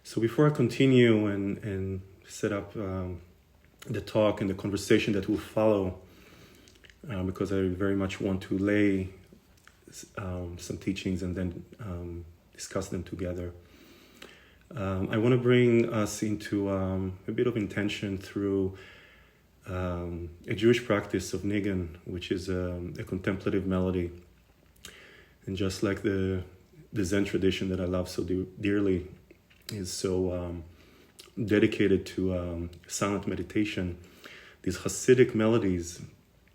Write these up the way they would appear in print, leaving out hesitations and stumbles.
So before I continue and set up the talk and the conversation that will follow, because I very much want to lay some teachings and then discuss them together, I want to bring us into a bit of intention through a Jewish practice of niggun, which is a contemplative melody. And just like the Zen tradition that I love so dearly is so dedicated to silent meditation, these hassidic melodies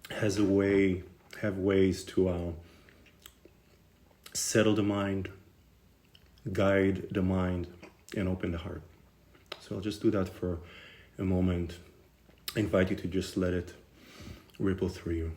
have ways to settle the mind, guide the mind, and open the heart. So I'll just do that for a moment. I invite you to just let it ripple through you.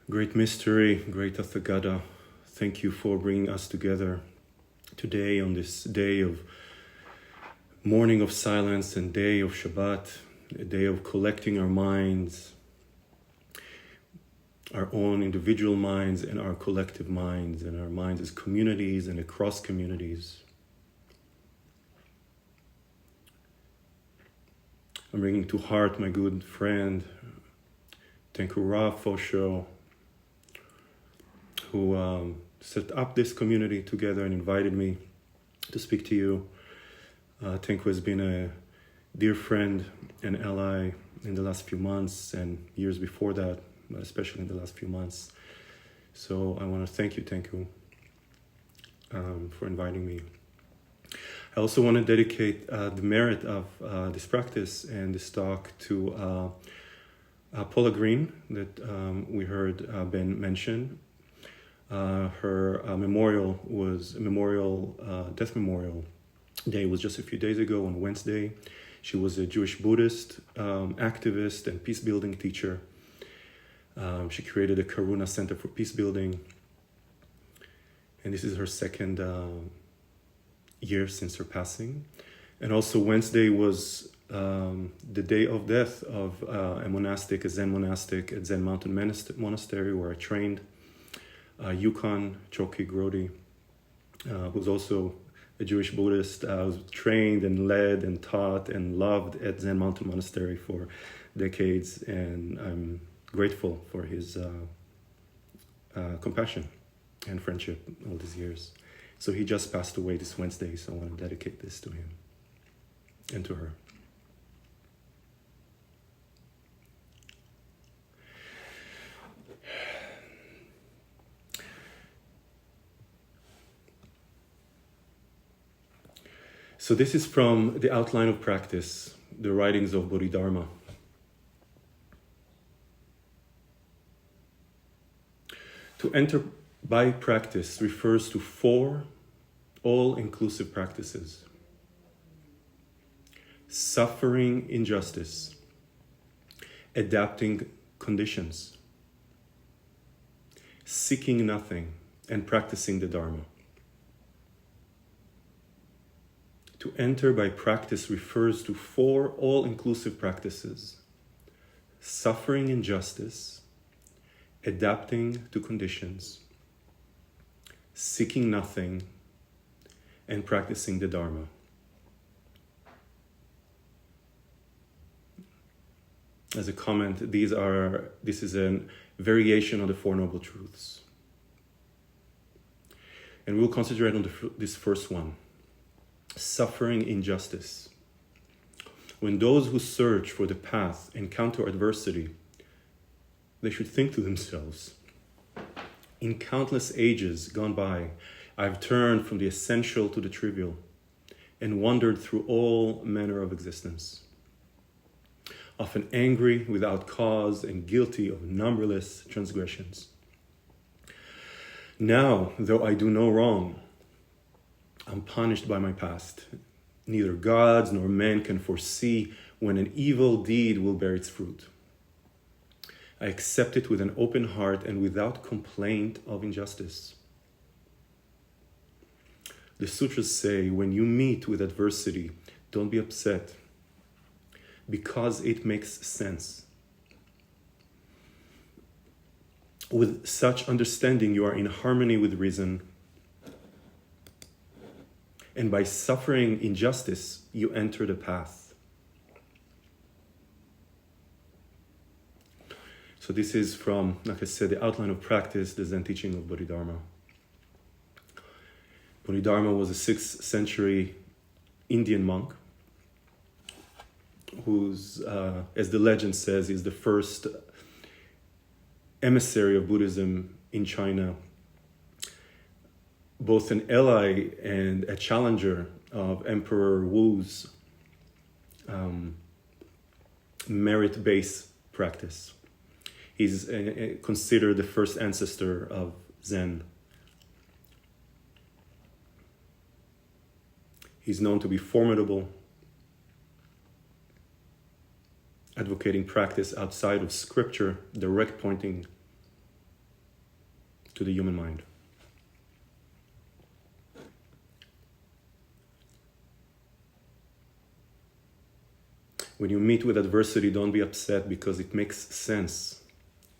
Great mystery, great Tathagata. Thank you for bringing us together today on this day of morning of silence and day of Shabbat, a day of collecting our minds, our own individual minds and our collective minds, and our minds as communities and across communities. I'm bringing to heart my good friend, Tenkura Fosho, who set up this community together and invited me to speak to you. Tenku has been a dear friend and ally in the last few months and years before that, but especially in the last few months. So I want to thank you, Tenku, for inviting me. I also want to dedicate the merit of this practice and this talk to Paula Green that we heard Ben mention. Her death memorial day was just a few days ago on Wednesday. She was a Jewish Buddhist activist and peace-building teacher. She created a Karuna Center for Peace Building. And this is her second year since her passing. And also Wednesday was the day of death of a Zen monastic at Zen Mountain Monastery where I trained. Yukon Choki Grodi, who's also a Jewish Buddhist, was trained and led and taught and loved at Zen Mountain Monastery for decades, and I'm grateful for his compassion and friendship all these years. So he just passed away this Wednesday, so I want to dedicate this to him and to her. So this is from the outline of practice, the writings of Bodhidharma. To enter by practice refers to 4 all-inclusive practices. Suffering injustice, adapting conditions, seeking nothing, and practicing the Dharma. To enter by practice refers to 4 all-inclusive practices. Suffering injustice, adapting to conditions, seeking nothing, and practicing the Dharma. As a comment, this is a variation on the Four Noble Truths. And we'll concentrate on this first one. Suffering injustice. When those who search for the path encounter adversity, they should think to themselves, in countless ages gone by, I've turned from the essential to the trivial and wandered through all manner of existence, often angry without cause and guilty of numberless transgressions. Now, though I do no wrong, I'm punished by my past. Neither gods nor men can foresee when an evil deed will bear its fruit. I accept it with an open heart and without complaint of injustice. The sutras say, when you meet with adversity, don't be upset, because it makes sense. With such understanding, you are in harmony with reason. And by suffering injustice, you enter the path. So this is from, like I said, the outline of practice, the Zen Teaching of Bodhidharma. Bodhidharma was a 6th century Indian monk who's, as the legend says, is the first emissary of Buddhism in China, both an ally and a challenger of Emperor Wu's merit-based practice. He's considered the first ancestor of Zen. He's known to be formidable, advocating practice outside of scripture, direct pointing to the human mind. When you meet with adversity, don't be upset because it makes sense.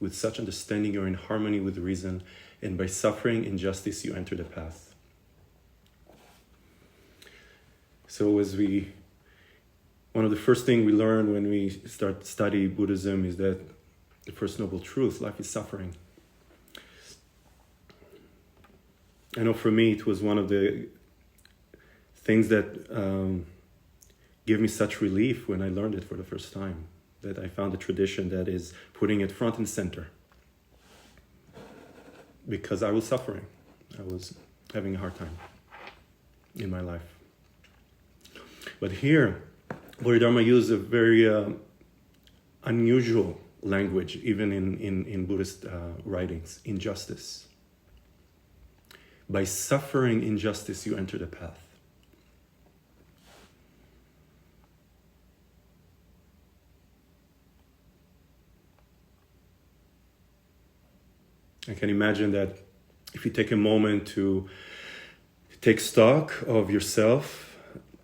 With such understanding, you're in harmony with reason, and by suffering injustice, you enter the path. So one of the first things we learn when we start study Buddhism is that the first noble truth, life is suffering. I know for me, it was one of the things that gave me such relief when I learned it for the first time, that I found a tradition that is putting it front and center. Because I was suffering. I was having a hard time in my life. But here, Bodhidharma used a very unusual language, even in Buddhist writings, injustice. By suffering injustice, you enter the path. I can imagine that if you take a moment to take stock of yourself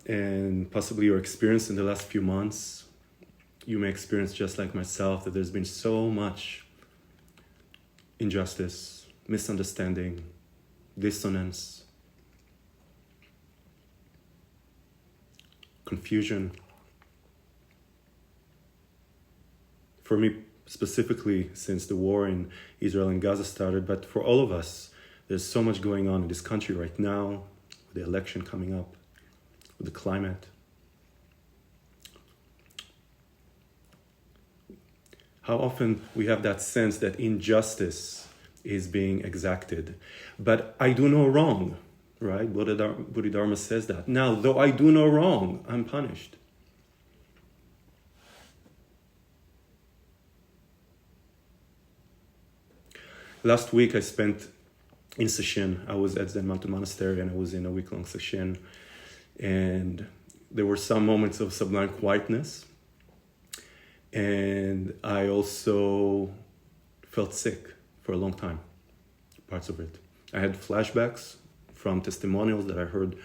and possibly your experience in the last few months, you may experience, just like myself, that there's been so much injustice, misunderstanding, dissonance, confusion. For me specifically, since the war in Israel and Gaza started, but for all of us, there's so much going on in this country right now, with the election coming up, with the climate. How often we have that sense that injustice is being exacted. But I do no wrong. right? Bodhidharma says that. Now, though I do no wrong, I'm punished. Last week I spent in sesshin. I was at Zen Mountain Monastery and I was in a week-long sesshin. And there were some moments of sublime quietness. And I also felt sick for a long time, parts of it. I had flashbacks from testimonials that I heard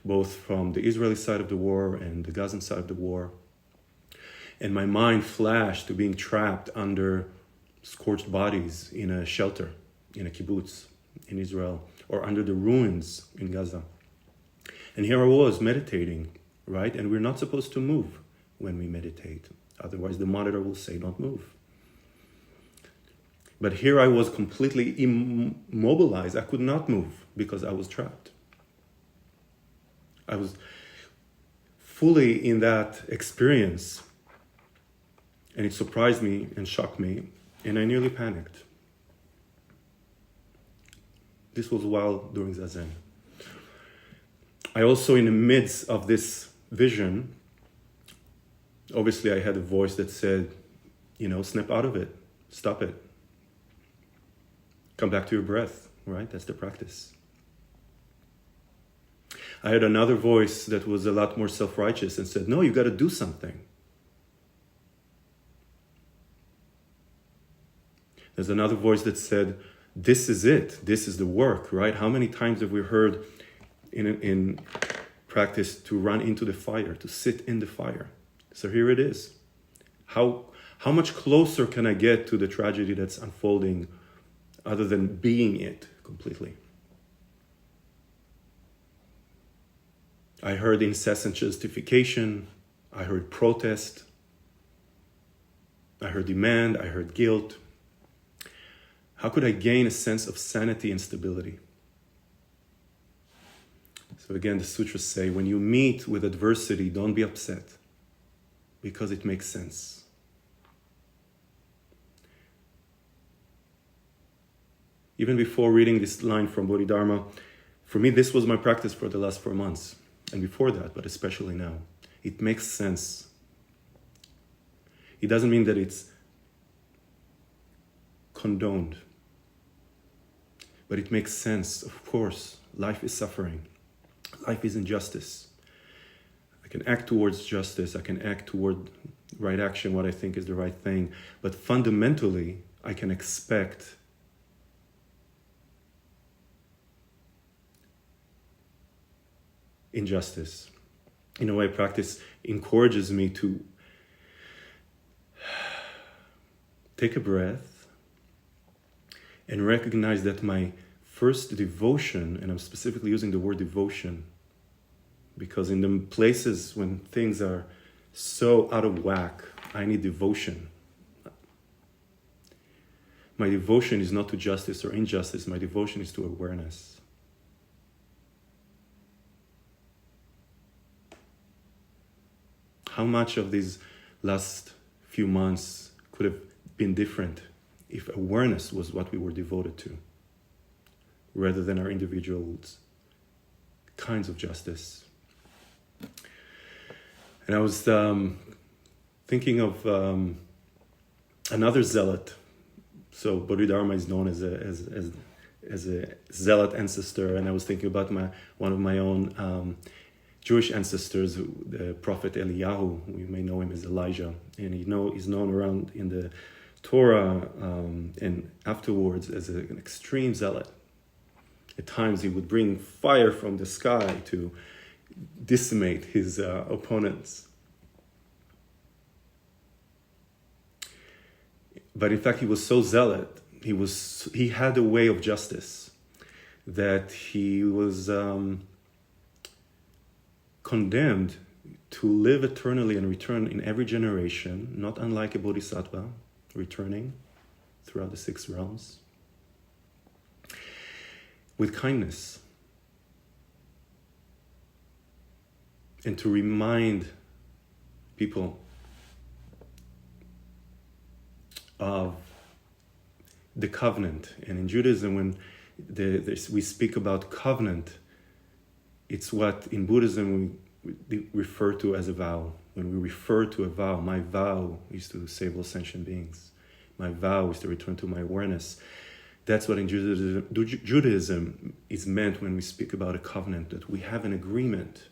both from the Israeli side of the war and the Gazan side of the war. And my mind flashed to being trapped under scorched bodies in a shelter, in a kibbutz in Israel, or under the ruins in Gaza. And here I was meditating, right? And we're not supposed to move when we meditate. Otherwise the monitor will say, don't move. But here I was completely immobilized. I could not move because I was trapped. I was fully in that experience. And it surprised me and shocked me. And I nearly panicked. This was while doing Zazen. I also, in the midst of this vision, obviously I had a voice that said, snap out of it. Stop it. Come back to your breath, right? That's the practice. I had another voice that was a lot more self-righteous and said, no, you got to do something. There's another voice that said, this is it. This is the work, right? How many times have we heard in practice to run into the fire, to sit in the fire? So here it is. How much closer can I get to the tragedy that's unfolding other than being it completely? I heard incessant justification. I heard protest. I heard demand. I heard guilt. How could I gain a sense of sanity and stability? So again, the sutras say, when you meet with adversity, don't be upset, because it makes sense. Even before reading this line from Bodhidharma, for me, this was my practice for the last 4 months. And before that, but especially now. It makes sense. It doesn't mean that it's condoned. But it makes sense. Of course, life is suffering. Life is injustice. I can act towards justice. I can act toward right action, what I think is the right thing. But fundamentally, I can expect injustice. In a way, practice encourages me to take a breath and recognize that my first devotion, and I'm specifically using the word devotion, because in the places when things are so out of whack, I need devotion. My devotion is not to justice or injustice. My devotion is to awareness. How much of these last few months could have been different if awareness was what we were devoted to, rather than our individual kinds of justice? And I was thinking of another zealot. So Bodhidharma is known as a zealot ancestor, and I was thinking about one of my own Jewish ancestors, the prophet Eliyahu. We may know him as Elijah, and he's known around in the Torah and afterwards as an extreme zealot. At times he would bring fire from the sky to decimate his opponents. But in fact, he was so zealot, he had a way of justice that he was condemned to live eternally and return in every generation, not unlike a bodhisattva, returning throughout the 6 realms with kindness, and to remind people of the covenant. And in Judaism, when we speak about covenant, It's what in Buddhism we refer to as a vow. When we refer to a vow, my vow is to save all sentient beings. My vow is to return to my awareness. That's what in Judaism is meant when we speak about a covenant, that we have an agreement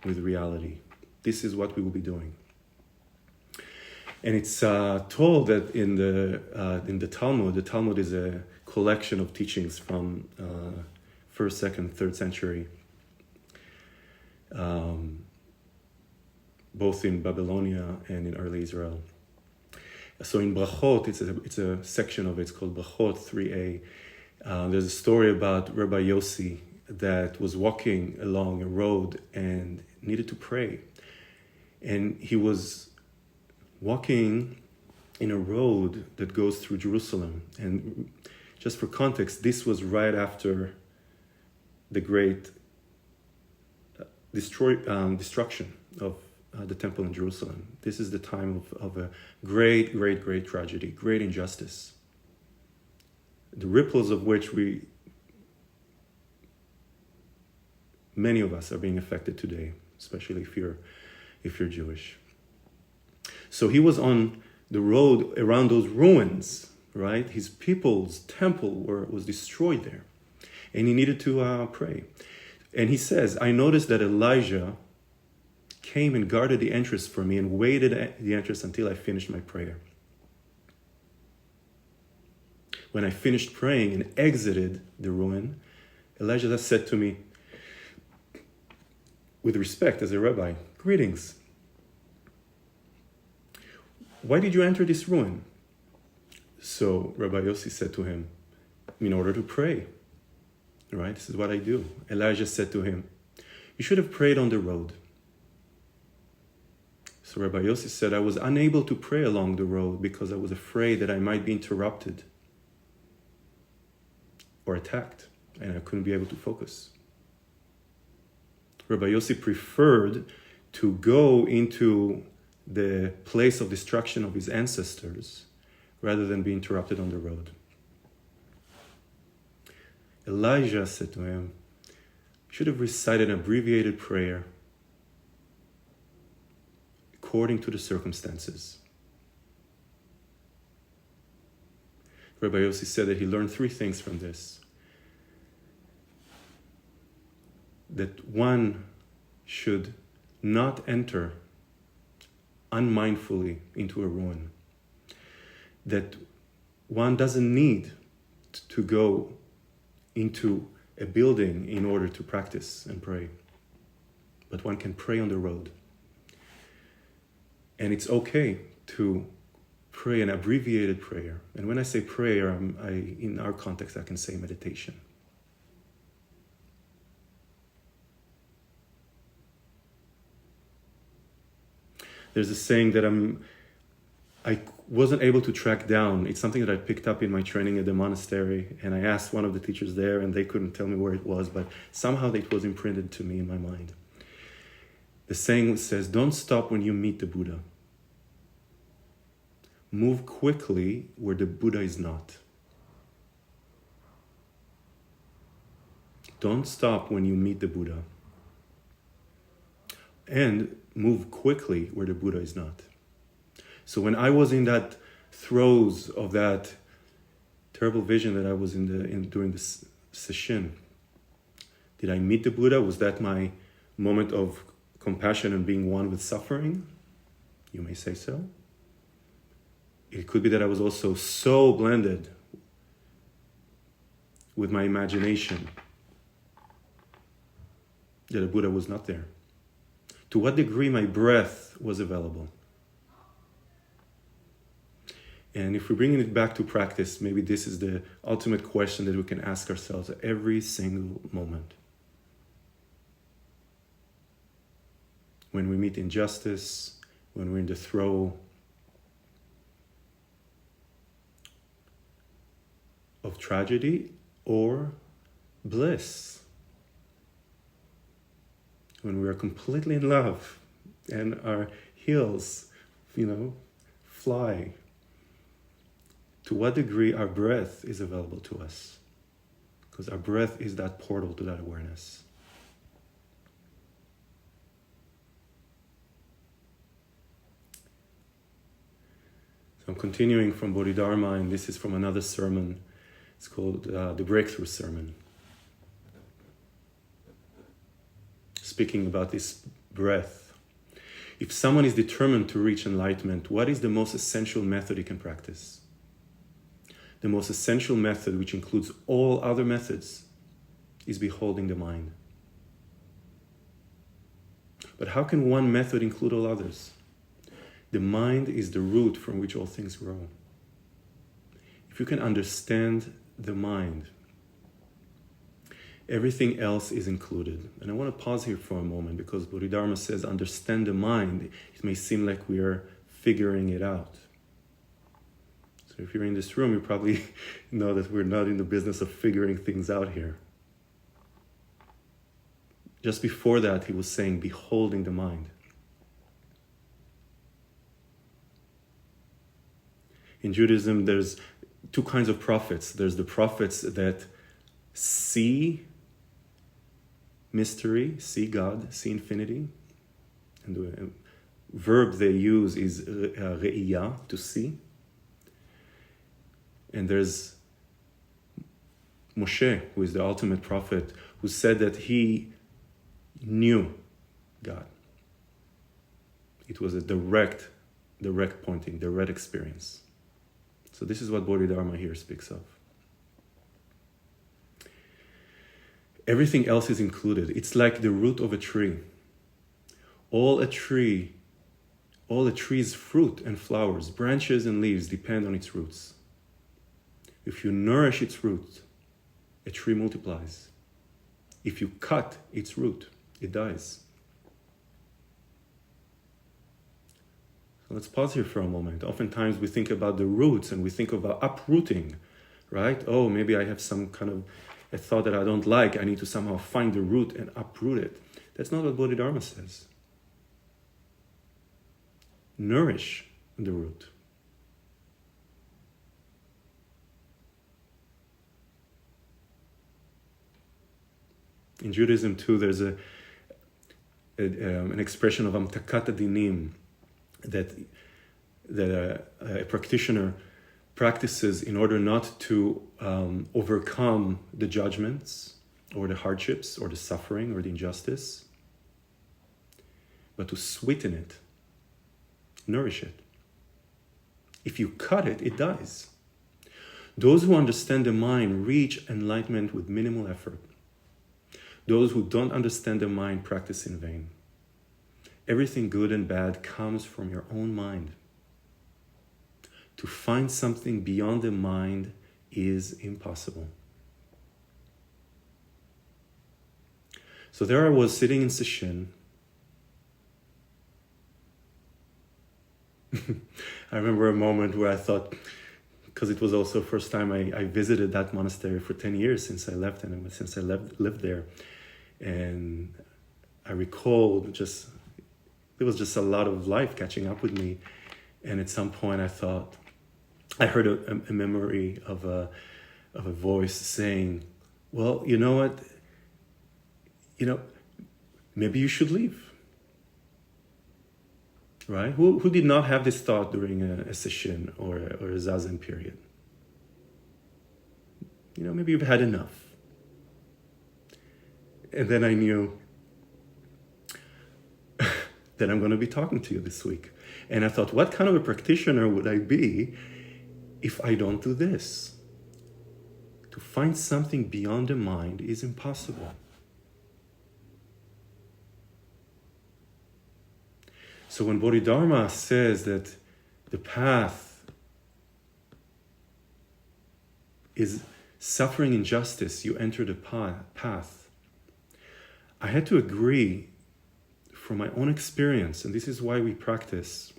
with reality. This is what we will be doing. And it's told that in the Talmud is a collection of teachings from 1st, 2nd, 3rd century, both in Babylonia and in early Israel. So in Brachot, it's a section of it, it's called Brachot 3a. There's a story about Rabbi Yossi that was walking along a road and needed to pray. And he was walking in a road that goes through Jerusalem. And just for context, this was right after the great destruction of the temple in Jerusalem. This is the time of a great tragedy, great injustice. The ripples of which many of us are being affected today, especially if you're Jewish. So he was on the road around those ruins, right? His people's temple was destroyed there. And he needed to pray. And he says, I noticed that Elijah came and guarded the entrance for me and waited at the entrance until I finished my prayer. When I finished praying and exited the ruin, Elijah said to me, with respect as a rabbi, greetings. Why did you enter this ruin? So Rabbi Yossi said to him, in order to pray. Right? This is what I do. Elijah said to him, you should have prayed on the road. So Rabbi Yossi said, I was unable to pray along the road because I was afraid that I might be interrupted or attacked, and I couldn't be able to focus. Rabbi Yossi preferred to go into the place of destruction of his ancestors rather than be interrupted on the road. Elijah said to him, you should have recited an abbreviated prayer according to the circumstances. Rabbi Yossi said that he learned 3 things from this. That one should not enter unmindfully into a ruin. That one doesn't need to go into a building in order to practice and pray. But one can pray on the road. And it's okay to pray an abbreviated prayer. And when I say prayer, in our context, I can say meditation. There's a saying that I wasn't able to track down. It's something that I picked up in my training at the monastery, and I asked one of the teachers there, and they couldn't tell me where it was, but somehow it was imprinted to me in my mind. The saying says, don't stop when you meet the Buddha. Move quickly where the Buddha is not. Don't stop when you meet the Buddha. And move quickly where the Buddha is not. So when I was in that throes of that terrible vision that I was in during this session, did I meet the Buddha? Was that my moment of compassion and being one with suffering? You may say so. It could be that I was also so blended with my imagination that the Buddha was not there. To what degree my breath was available. And if we're bringing it back to practice, maybe this is the ultimate question that we can ask ourselves at every single moment. When we meet injustice, when we're in the throes of tragedy or bliss, when we are completely in love and our heels, fly, to what degree our breath is available to us. Because our breath is that portal to that awareness. So I'm continuing from Bodhidharma, and this is from another sermon. It's called the Breakthrough Sermon. Speaking about this breath. If someone is determined to reach enlightenment, what is the most essential method he can practice? The most essential method, which includes all other methods, is beholding the mind. But how can one method include all others? The mind is the root from which all things grow. If you can understand the mind, everything else is included. And I want to pause here for a moment, because Bodhidharma says, understand the mind. It may seem like we are figuring it out. So if you're in this room, you probably know that we're not in the business of figuring things out here. Just before that, he was saying, beholding the mind. In Judaism, there's two kinds of prophets. There's the prophets that see mystery, see God, see infinity. And the verb they use is re'iyah, to see. And there's Moshe, who is the ultimate prophet, who said that he knew God. It was a direct pointing, direct experience. So this is what Bodhidharma here speaks of. Everything else is included. It's like the root of a tree. All a tree's fruit and flowers, branches and leaves depend on its roots. If you nourish its root, a tree multiplies. If you cut its root, it dies. So let's pause here for a moment. Oftentimes we think about the roots and we think about uprooting, right? Oh, maybe I have some kind of a thought that I don't like. I need to somehow find the root and uproot it. That's not what Bodhidharma says. Nourish the root. In Judaism too, there's an expression of amtakat dinim that a practitioner practices in order not to overcome the judgments or the hardships or the suffering or the injustice, but to sweeten it, nourish it. If you cut it, it dies. Those who understand the mind reach enlightenment with minimal effort. Those who don't understand the mind practice in vain. Everything good and bad comes from your own mind. To find something beyond the mind is impossible. So there I was sitting in sesshin. I remember a moment where I thought, because it was also the first time I visited that monastery for 10 years since I left, and since I lived there. And I recalled there was just a lot of life catching up with me. And at some point I thought, I heard a memory of a voice saying, well, you know what? Maybe you should leave. Right? Who did not have this thought during a session or a zazen period? Maybe you've had enough. And then I knew that I'm going to be talking to you this week. And I thought, what kind of a practitioner would I be if I don't do this? To find something beyond the mind is impossible. So when Bodhidharma says that the path is suffering injustice, you enter the path, I had to agree from my own experience, and this is why we practice.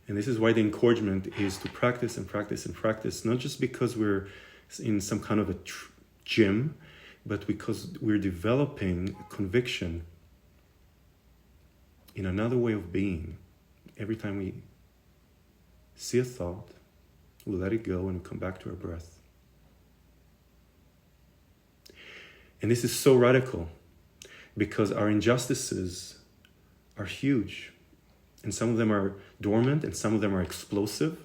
And this is why the encouragement is to practice and practice and practice, not just because we're in some kind of a gym, but because we're developing conviction in another way of being. Every time we see a thought, we let it go and we come back to our breath. And this is so radical because our injustices are huge. And some of them are dormant and some of them are explosive.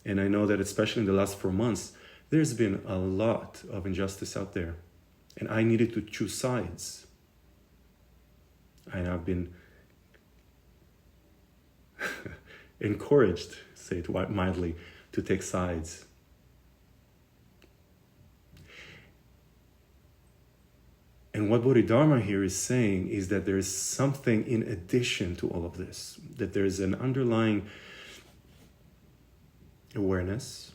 And I know that especially in the last 4 months, there's been a lot of injustice out there. And I needed to choose sides. And I've been encouraged, say it mildly, to take sides. And what Bodhidharma here is saying is that there is something in addition to all of this, that there is an underlying awareness,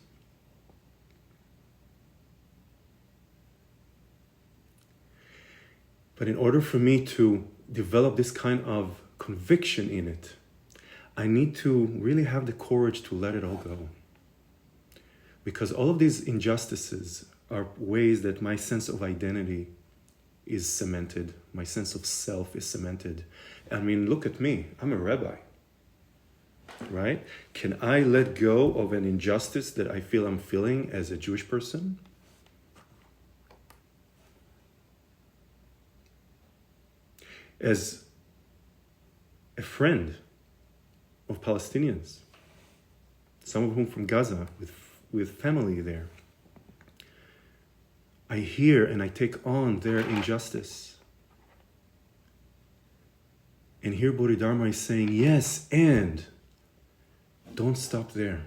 but in order for me to develop this kind of conviction in it, I need to really have the courage to let it all go. Because all of these injustices are ways that my sense of identity is cemented. My sense of self is cemented. I mean, look at me. I'm a rabbi, right? Can I let go of an injustice that I feel I'm feeling as a Jewish person? As a friend of Palestinians, some of whom from Gaza, with family there, I hear and I take on their injustice. And here Bodhidharma is saying, yes, and don't stop there.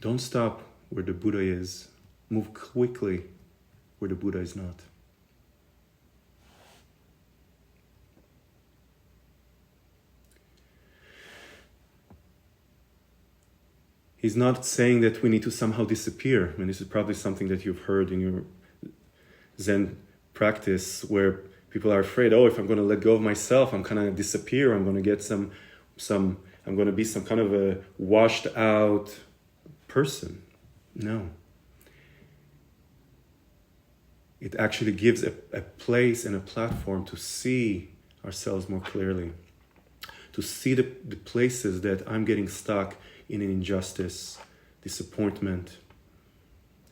Don't stop where the Buddha is. Move quickly where the Buddha is not. He's not saying that we need to somehow disappear. I mean, this is probably something that you've heard in your Zen practice, where people are afraid, oh, if I'm going to let go of myself, I'm going to disappear. I'm going to get I'm going to be some kind of a washed out person. No. It actually gives a place and a platform to see ourselves more clearly, to see the places that I'm getting stuck in an injustice, disappointment,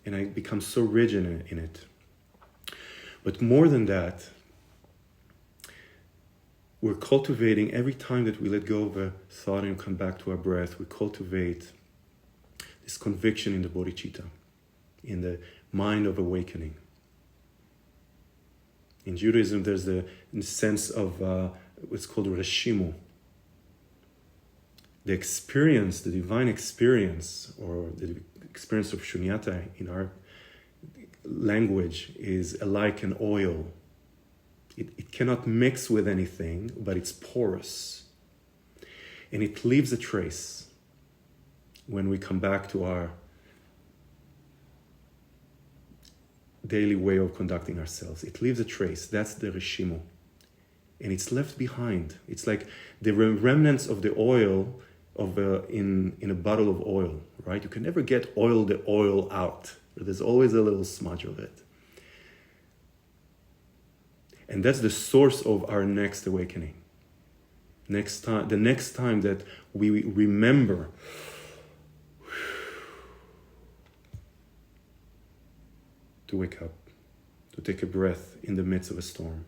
and I become so rigid in it. But more than that, we're cultivating, every time that we let go of a thought and come back to our breath, we cultivate this conviction in the bodhicitta, in the mind of awakening. In Judaism, there's the sense of what's called reshimu. The experience, the divine experience, or the experience of shunyata in our language is like an oil. It cannot mix with anything, but it's porous. And it leaves a trace when we come back to our daily way of conducting ourselves. It leaves a trace. That's the reshimu. And it's left behind. It's like the remnants of the oil in a bottle of oil, right? You can never get the oil out. There's always a little smudge of it. And that's the source of our next awakening. The next time that we remember to wake up, to take a breath in the midst of a storm.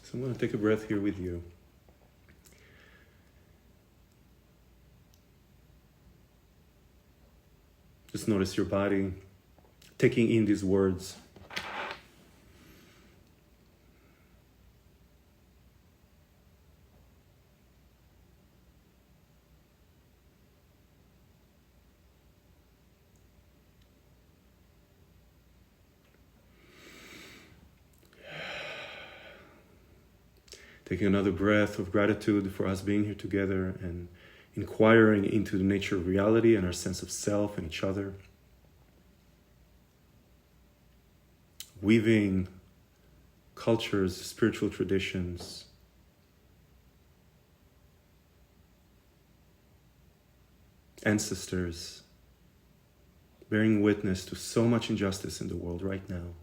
So I'm going to take a breath here with you. Just notice your body taking in these words. Taking another breath of gratitude for us being here together and inquiring into the nature of reality and our sense of self and each other. Weaving cultures, spiritual traditions, ancestors, bearing witness to so much injustice in the world right now.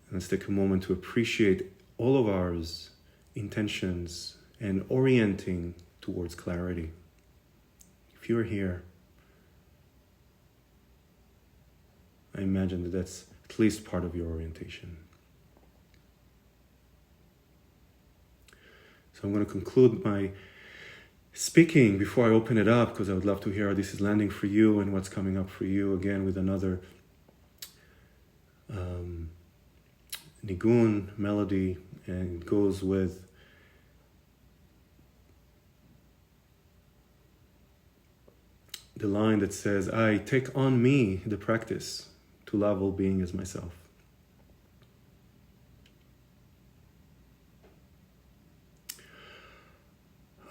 And let's take a moment to appreciate all of our intentions and orienting towards clarity. If you're here, I imagine that that's at least part of your orientation. So I'm going to conclude my speaking before I open it up, because I would love to hear how this is landing for you and what's coming up for you, again with another niggun melody, and it goes with the line that says, I take on me the practice to love all being as myself.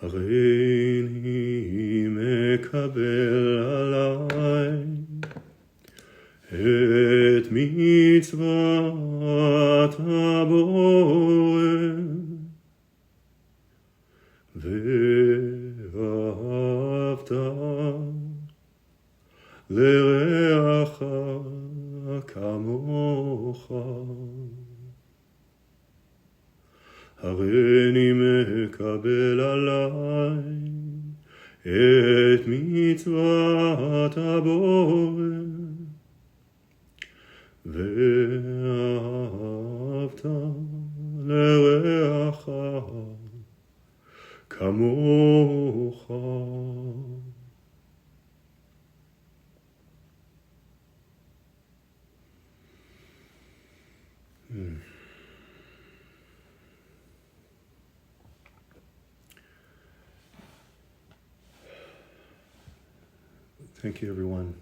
הריני מקבל עליי את מצוות הבורא ואהבת לרעך כמוך. הריני מקבל עליי את מצוות הבורא ואהבת לרעך כמוך. Thank you, everyone.